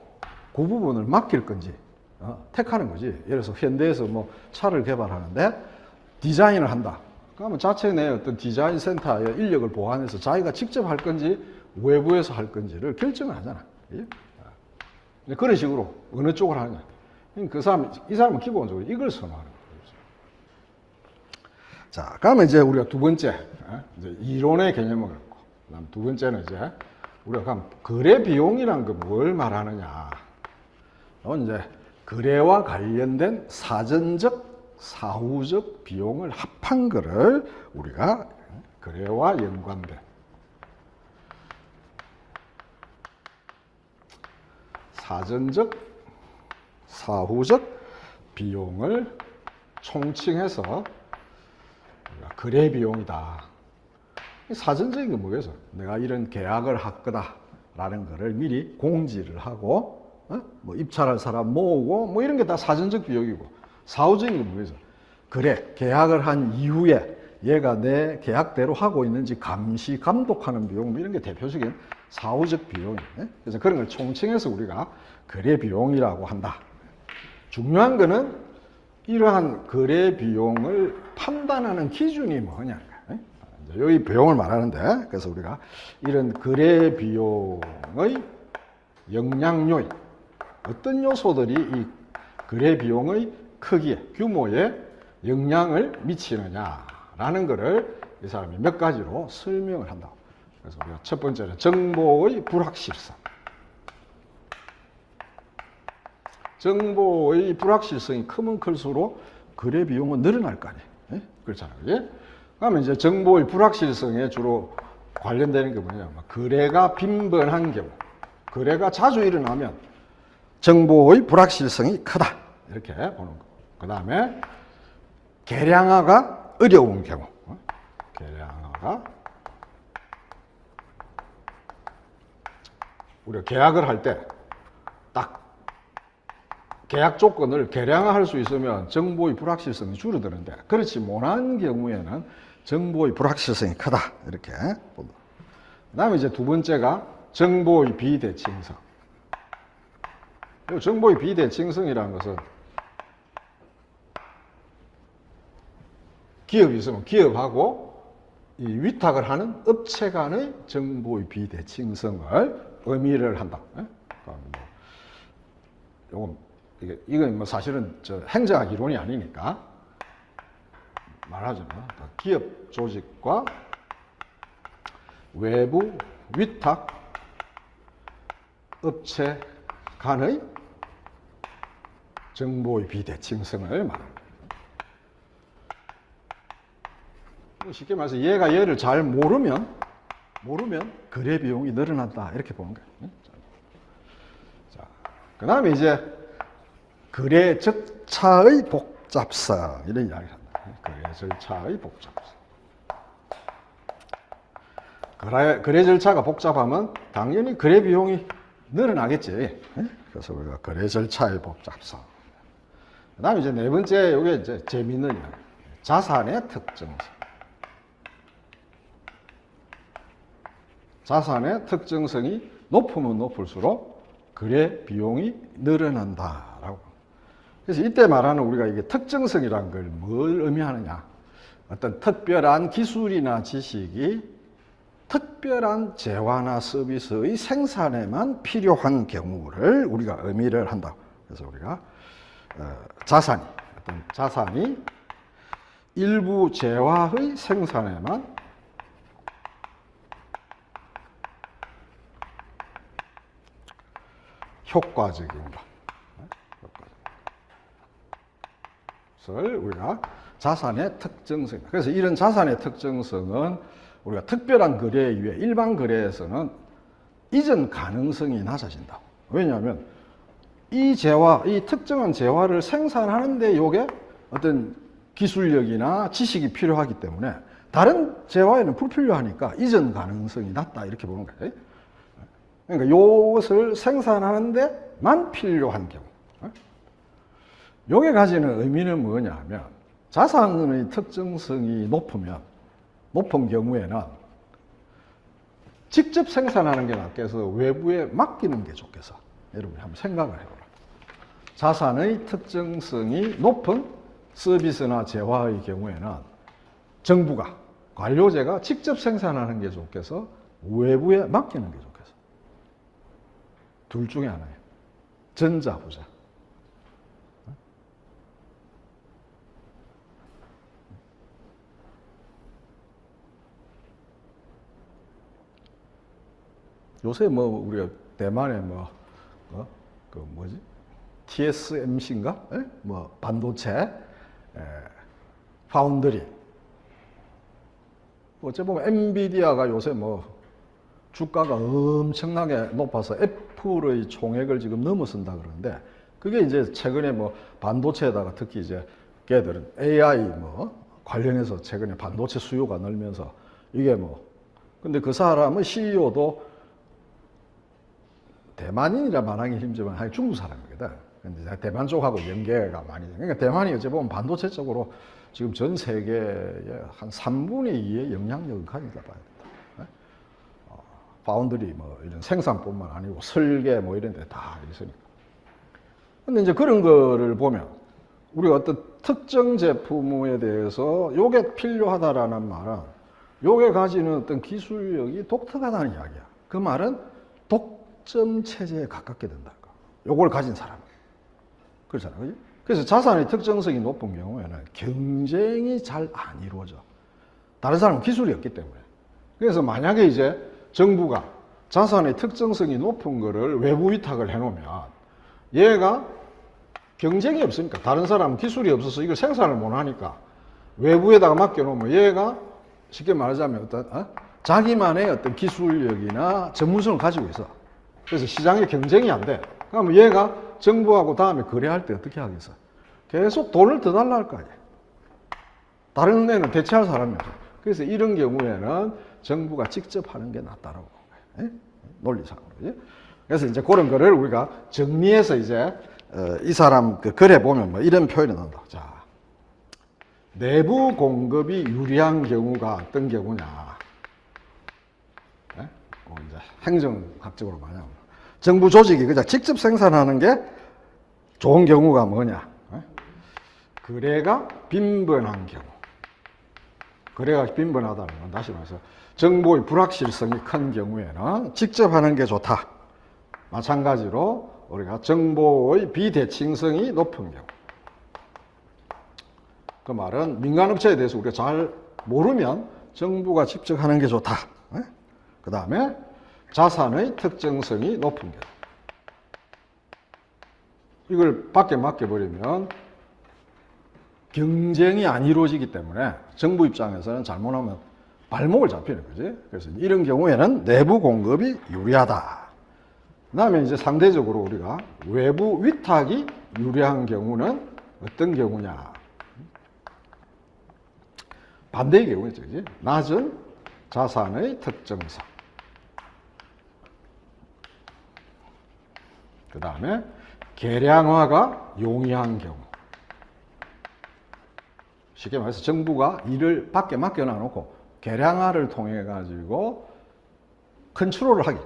그 부분을 맡길 건지 택하는 거지. 예를 들어서 현대에서 뭐 차를 개발하는데 디자인을 한다. 그러면 자체 내 어떤 디자인 센터에 인력을 보완해서 자기가 직접 할 건지 외부에서 할 건지를 결정을 하잖아. 그런 식으로 어느 쪽을 하느냐. 이 사람은 기본적으로 이걸 선호하는 거예요. 자, 그러면 이제 우리가 두 번째, 이제 이론의 개념을 갖고, 그다음 두 번째는 이제 우리가 거래 비용이란 거 뭘 말하느냐. 이제 거래와 관련된 사전적, 사후적 비용을 합한 거를 우리가 거래와 연관된 사전적, 사후적 비용을 총칭해서 거래 비용이다. 사전적인 건 뭐겠어? 내가 이런 계약을 할 거다라는 거를 미리 공지를 하고, 뭐 입찰할 사람 모으고, 뭐 이런 게 다 사전적 비용이고, 사후적인 건 뭐겠어? 그래, 계약을 한 이후에 얘가 내 계약대로 하고 있는지 감시, 감독하는 비용, 뭐 이런 게 대표적인 사후적 비용이네. 그래서 그런 걸 총칭해서 우리가 거래 비용이라고 한다. 중요한 거는 이러한 거래 비용을 판단하는 기준이 뭐냐. 여기 비용을 말하는데, 그래서 우리가 이런 거래 비용의 영향 요인, 어떤 요소들이 이 거래 비용의 크기에, 규모에 영향을 미치느냐라는 것을 이 사람이 몇 가지로 설명을 한다. 그래서 우리가 첫 번째는 정보의 불확실성. 정보의 불확실성이 크면 클수록 거래 비용은 늘어날 거 아니에요. 그렇잖아요. 그게? 그러면 이제 정보의 불확실성에 주로 관련되는 게 뭐냐면 거래가 빈번한 경우, 거래가 자주 일어나면 정보의 불확실성이 크다. 이렇게 보는 거. 그 다음에 계량화가 어려운 경우, 계량화가 우리가 계약을 할 때 딱 계약 조건을 계량화할 수 있으면 정보의 불확실성이 줄어드는데 그렇지 못한 경우에는 정보의 불확실성이 크다. 이렇게 본다. 그 다음에 이제 두 번째가 정보의 비대칭성. 정보의 비대칭성이라는 것은 기업이 있으면 기업하고 이 위탁을 하는 업체 간의 정보의 비대칭성을 의미를 한다. 이건 뭐 사실은 행정학 이론이 아니니까 말하자면 기업 조직과 외부 위탁 업체 간의 정보의 비대칭성을 말합니다. 쉽게 말해서 얘가 얘를 잘 모르면 거래 비용이 늘어난다. 이렇게 보는 거예요. 자, 그 다음에 이제 거래 절차의 복잡성. 이런 이야기를 합니다. 거래 절차의 복잡성. 거래 절차가 복잡하면 당연히 거래 비용이 늘어나겠지. 그래서 우리가 거래 절차의 복잡성. 그 다음에 이제 네 번째, 이게 이제 재미있는 이야기. 자산의 특정성. 자산의 특정성이 높으면 높을수록 거래 비용이 늘어난다라고. 그래서 이때 말하는 우리가 이게 특정성이라는 걸 뭘 의미하느냐. 어떤 특별한 기술이나 지식이 특별한 재화나 서비스의 생산에만 필요한 경우를 우리가 의미를 한다. 그래서 우리가 어떤 자산이 일부 재화의 생산에만 효과적인 것. 그것을 우리가 자산의 특정성. 그래서 이런 자산의 특정성은 우리가 특별한 거래에 의해 일반 거래에서는 이전 가능성이 낮아진다. 왜냐하면 이 특정한 재화를 생산하는데 이게 어떤 기술력이나 지식이 필요하기 때문에 다른 재화에는 불필요하니까 이전 가능성이 낮다. 이렇게 보는 거예요. 그러니까 이것을 생산하는데만 필요한 경우. 이게 가지는 의미는 뭐냐 하면 자산의 특정성이 높은 경우에는 직접 생산하는 게 낫겠어? 외부에 맡기는 게 좋겠어? 여러분이 한번 생각을 해보라. 자산의 특정성이 높은 서비스나 재화의 경우에는 정부가, 관료제가 직접 생산하는 게 좋겠어? 외부에 맡기는 게 좋겠어? 둘 중에 하나예요. 전자, 후자. 요새 뭐 우리가 대만에 TSMC인가? 뭐 반도체, 파운드리. 어째 보면 엔비디아가 요새 뭐 주가가 엄청나게 높아서 애플의 총액을 지금 넘어선다 그러는데 그게 이제 최근에 뭐 반도체에다가 특히 이제 걔들은 AI 관련해서 최근에 반도체 수요가 늘면서 이게 뭐 근데 그 사람의 CEO도 대만인이라 말하기 힘들지만 하여간 중국 사람이거든. 근데 대만 쪽하고 연계가 많이 돼. 그러니까 대만이 어찌 보면 반도체 쪽으로 지금 전 세계의 한 3분의 2의 영향력을 가진다 봐야 된다. 파운드리 뭐 이런 생산뿐만 아니고 설계 뭐 이런 데 다 있으니까. 근데 이제 그런 거를 보면 우리가 어떤 특정 제품에 대해서 요게 필요하다라는 말은 요게 가지는 어떤 기술력이 독특하다는 이야기야. 그 말은 독점 체제에 가깝게 된다. 요걸 가진 사람. 그렇잖아. 그지? 그래서 자산의 특정성이 높은 경우에는 경쟁이 잘 안 이루어져. 다른 사람은 기술이 없기 때문에. 그래서 만약에 이제 정부가 자산의 특정성이 높은 거를 외부 위탁을 해놓으면 얘가 경쟁이 없으니까 다른 사람은 기술이 없어서 이걸 생산을 못 하니까 외부에다가 맡겨놓으면 얘가 쉽게 말하자면 어떤 자기만의 어떤 기술력이나 전문성을 가지고 있어. 그래서 시장에 경쟁이 안 돼. 그러면 얘가 정부하고 다음에 거래할 때 어떻게 하겠어? 계속 돈을 더 달라 할 거 아니야. 다른 애는 대체할 사람이 없어. 그래서 이런 경우에는 정부가 직접 하는 게 낫다라고 본 거예요. 논리상으로. 그래서 이제 그런 거를 우리가 정리해서 이제 이 사람 그 글에 보면 뭐 이런 표현이 나온다. 자, 내부 공급이 유리한 경우가 어떤 경우냐? 이제 행정학적으로 말하면 정부 조직이 그냥 직접 생산하는 게 좋은 경우가 뭐냐? 거래가 빈번한 경우. 거래가 빈번하다는 건 다시 말해서 정보의 불확실성이 큰 경우에는 직접 하는 게 좋다. 마찬가지로 우리가 정보의 비대칭성이 높은 경우. 그 말은 민간업체에 대해서 우리가 잘 모르면 정부가 직접 하는 게 좋다. 그 다음에 자산의 특정성이 높은 경우. 이걸 밖에 맡겨버리면 경쟁이 안 이루어지기 때문에 정부 입장에서는 잘못하면 발목을 잡히는 거지. 그래서 이런 경우에는 내부 공급이 유리하다. 그 다음에 이제 상대적으로 우리가 외부 위탁이 유리한 경우는 어떤 경우냐. 반대의 경우겠죠. 그지? 낮은 자산의 특정성. 그 다음에 계량화가 용이한 경우. 쉽게 말해서 정부가 일을 밖에 맡겨놔놓고 계량화를 통해 가지고 컨트롤을 하기,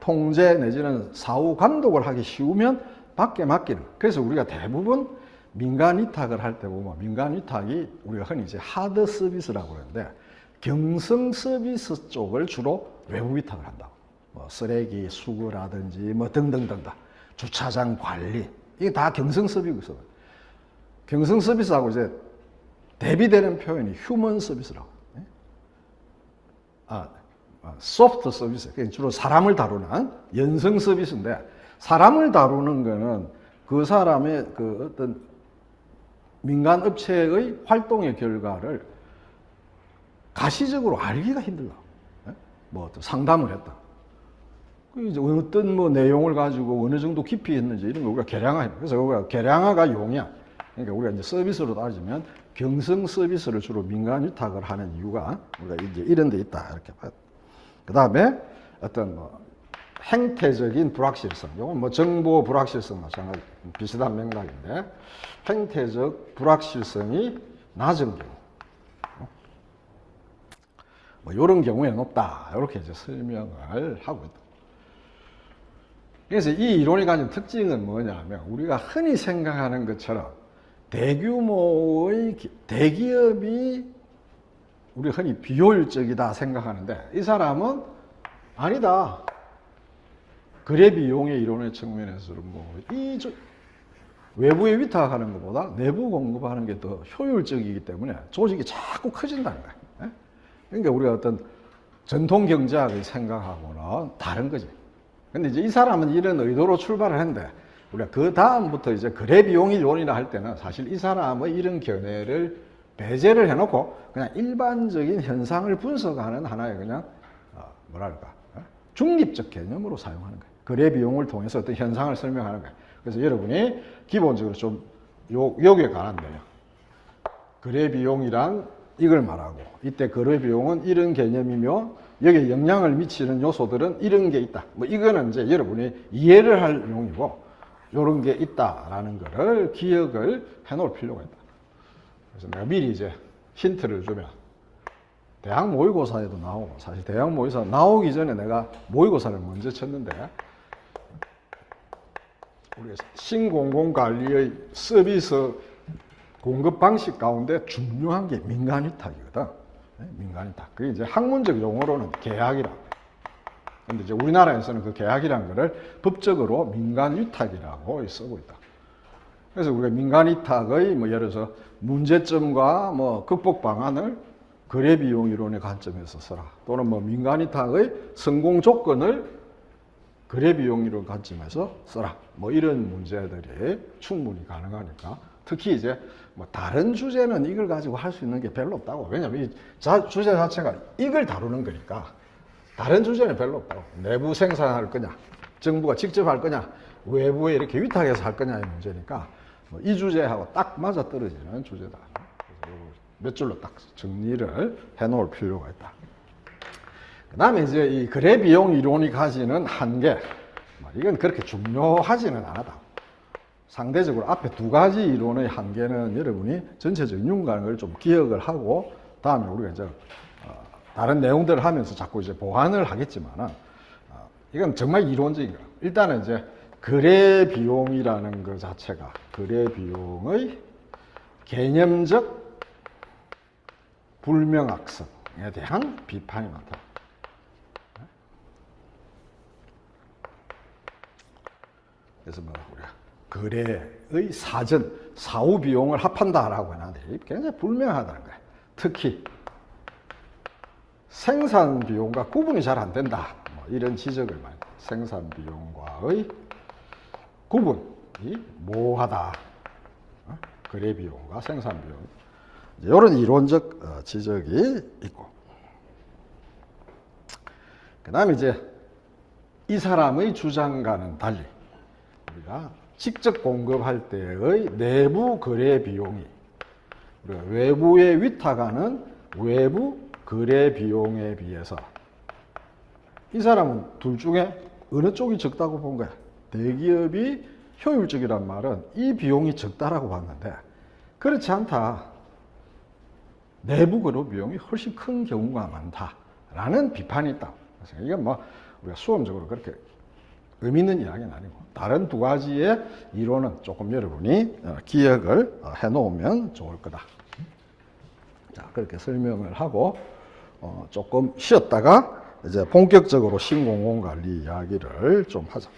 통제 내지는 사후 감독을 하기 쉬우면 밖에 맡기는. 그래서 우리가 대부분 민간 위탁을 할 때 보면 민간 위탁이 우리가 흔히 이제 하드 서비스라고 하는데 경성 서비스 쪽을 주로 외부 위탁을 한다고. 뭐 쓰레기 수거라든지 뭐 등등등등. 주차장 관리. 이게 다 경성 서비스. 경성 서비스하고 이제 대비되는 표현이 휴먼 서비스라고. 소프트 서비스. 주로 사람을 다루는 연성 서비스인데 사람을 다루는 거는 그 사람의 그 어떤 민간 업체의 활동의 결과를 가시적으로 알기가 힘들다. 뭐 어떤 상담을 했다. 이제 어떤 뭐 내용을 가지고 어느 정도 깊이 했는지 이런 거 우리가 계량화. 그래서 우리가 계량화가 용이야. 그러니까 우리가 이제 서비스로 따지면 경성 서비스를 주로 민간 위탁을 하는 이유가 우리가 이제 이런 데 있다 이렇게 봐요. 그 다음에 어떤 뭐 행태적인 불확실성. 이건 뭐 정보 불확실성 마찬가지 비슷한 맥락인데 행태적 불확실성이 낮은 경우. 뭐 이런 경우에 높다. 이렇게 이제 설명을 하고 있다. 그래서 이 이론이 가진 특징은 뭐냐면 우리가 흔히 생각하는 것처럼 대규모의 대기업이 우리 흔히 비효율적이다 생각하는데 이 사람은 아니다. 거래 비용의 이론의 측면에서는 이 외부에 위탁하는 것보다 내부 공급하는 게 더 효율적이기 때문에 조직이 자꾸 커진다는 거예요. 그러니까 우리가 어떤 전통 경제학을 생각하고는 다른 거지. 근데 이제 이 사람은 이런 의도로 출발을 했는데 우리가 그 다음부터 이제 거래 비용 이론이라 할 때는 사실 이 사람의 이런 견해를 배제를 해놓고 그냥 일반적인 현상을 분석하는 하나의 그냥 뭐랄까 중립적 개념으로 사용하는 거예요. 거래 비용을 통해서 어떤 현상을 설명하는 거예요. 그래서 여러분이 기본적으로 좀 여기에 관한데요. 거래 비용이란 이걸 말하고, 이때 거래 비용은 이런 개념이며 여기에 영향을 미치는 요소들은 이런 게 있다. 뭐 이거는 이제 여러분이 이해를 할 용이고, 이런 게 있다라는 거를 기억을 해 놓을 필요가 있다. 그래서 내가 미리 이제 힌트를 주면, 대학 모의고사에도 나오고, 사실 대학 모의고사 나오기 전에 내가 모의고사를 먼저 쳤는데, 우리가 신공공관리의 서비스 공급 방식 가운데 중요한 게 민간위탁이거든. 민간위탁. 그게 이제 학문적 용어로는 계약이라고. 근데 이제 우리나라에서는 그 계약이라는 거를 법적으로 민간위탁이라고 쓰고 있다. 그래서 우리가 민간위탁의 뭐 예를 들어서 문제점과 뭐 극복 방안을 거래비용 이론의 관점에서 써라. 또는 뭐 민간위탁의 성공 조건을 거래비용 이론 관점에서 써라. 뭐 이런 문제들이 충분히 가능하니까. 특히 이제 뭐 다른 주제는 이걸 가지고 할 수 있는 게 별로 없다고. 왜냐면 이 주제 자체가 이걸 다루는 거니까. 다른 주제는 별로 없다고. 내부 생산할 거냐, 정부가 직접 할 거냐, 외부에 이렇게 위탁해서 할 거냐의 문제니까 뭐 이 주제하고 딱 맞아 떨어지는 주제다. 그래서 몇 줄로 딱 정리를 해 놓을 필요가 있다. 그 다음에 이제 이 거래 비용 이론이 가지는 한계, 이건 그렇게 중요하지는 않다. 상대적으로 앞에 두 가지 이론의 한계는 여러분이 전체적인 윤곽을 좀 기억을 하고, 다음에 우리가 이제 다른 내용들을 하면서 자꾸 이제 보완을 하겠지만은, 이건 정말 이론적인 거예요. 일단은 이제 거래 비용이라는 것 자체가 거래 비용의 개념적 불명확성에 대한 비판이 많다. 그래서 뭐 우리가 거래의 사전, 사후 비용을 합한다라고 하는데 굉장히 불명하다는 거예요. 특히 생산 비용과 구분이 잘 안 된다. 뭐 이런 지적을 많이 해요. 생산 비용과의 구분이 모호하다. 거래 비용과 생산 비용. 이런 이론적 지적이 있고. 그 다음에 이제 이 사람의 주장과는 달리 우리가 직접 공급할 때의 내부 거래 비용이 우리가 외부에 위탁하는 외부 거래 비용에 비해서 이 사람은 둘 중에 어느 쪽이 적다고 본 거야. 대기업이 효율적이란 말은 이 비용이 적다라고 봤는데 그렇지 않다. 내부 거래 비용이 훨씬 큰 경우가 많다라는 비판이 있다. 그래서 이건 뭐 우리가 수험적으로 그렇게 의미 있는 이야기는 아니고 다른 두 가지의 이론은 조금 여러분이 기억을 해 놓으면 좋을 거다. 자, 그렇게 설명을 하고 조금 쉬었다가 이제 본격적으로 신공공관리 이야기를 좀 하자.